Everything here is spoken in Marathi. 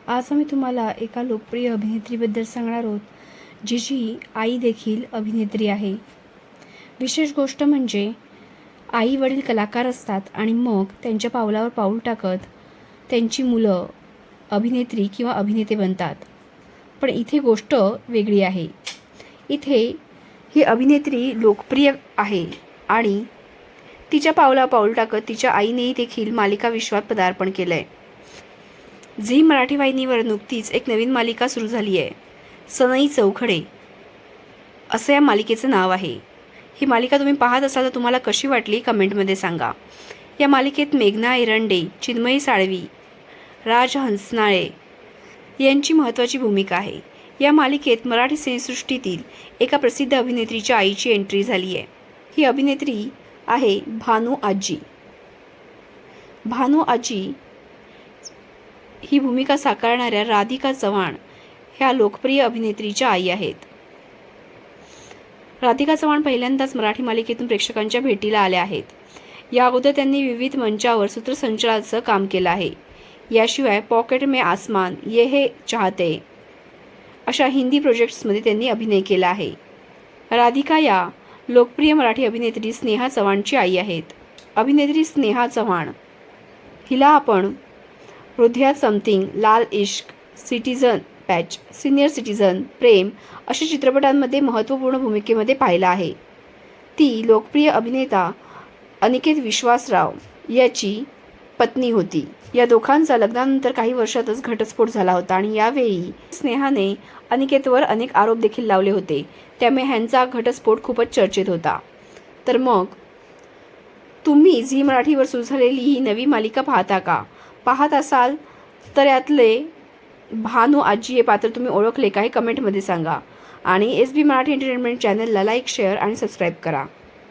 आज आम्ही तुम्हाला एका लोकप्रिय अभिनेत्रीबद्दल सांगणार आहोत, जिची आई देखील अभिनेत्री आहे. विशेष गोष्ट म्हणजे आई वडील कलाकार असतात आणि मग त्यांच्या पावलावर पाऊल टाकत त्यांची मुलं अभिनेत्री किंवा अभिनेते बनतात. पण इथे गोष्ट वेगळी आहे. इथे ही अभिनेत्री लोकप्रिय आहे आणि तिच्या पावलावर पाऊल टाकत तिच्या आईनेही देखील मालिका विश्वात पदार्पण केलं आहे. झी मराठी वाहिनीवर नुकतीच एक नवीन मालिका सुरू झाली आहे. सनई चौघडे असं या मालिकेचं नाव आहे. ही मालिका तुम्ही पाहत असाल तर तुम्हाला कशी वाटली कमेंटमध्ये सांगा. या मालिकेत मेघना एरंडे, चिन्मयी साळवी, राज हंसनाळे यांची महत्त्वाची भूमिका आहे. या मालिकेत मराठी सिनेसृष्टीतील एका प्रसिद्ध अभिनेत्रीच्या आईची एंट्री झाली आहे. ही अभिनेत्री आहे भानू आजी. भानू आजी ही भूमिका साकारणाऱ्या राधिका चव्हाण ह्या लोकप्रिय अभिनेत्रीच्या आई आहेत. राधिका चव्हाण पहिल्यांदाच मराठी मालिकेतून प्रेक्षकांच्या भेटीला आल्या आहेत. या अगोदर त्यांनी विविध मंचावर सूत्रसंचालनाचं काम केलं आहे. याशिवाय पॉकेट में आसमान, ये है चाहते अशा हिंदी प्रोजेक्ट्समध्ये त्यांनी अभिनय केला आहे. राधिका या लोकप्रिय मराठी अभिनेत्री स्नेहा चव्हाणची आई आहेत. अभिनेत्री स्नेहा चव्हाण हिला आपण हृदयात समथिंग, लाल इश्क, सिटीजन पॅच, सिनियर सिटीजन, प्रेम अशा चित्रपटांमध्ये महत्त्वपूर्ण भूमिकेमध्ये पाहिलं आहे. ती लोकप्रिय अभिनेता अनिकेत विश्वासराव याची पत्नी होती. या दोघांचा लग्नानंतर काही वर्षातच घटस्फोट झाला होता आणि यावेळी स्नेहाने अनिकेतवर अनेक आरोप देखील लावले होते. त्यामुळे ह्यांचा घटस्फोट खूपच चर्चेत होता. तर मग तुम्ही झी मराठीवर सुरू झालेली ही नवी मालिका पाहता का? पाहत असाल तर यातले भानू आजी हे पात्र तुम्ही ओळखले का? हे कमेंटमध्ये सांगा आणि SB मराठी एंटरटेनमेंट चॅनलला लाईक, शेअर आणि सबस्क्राईब करा.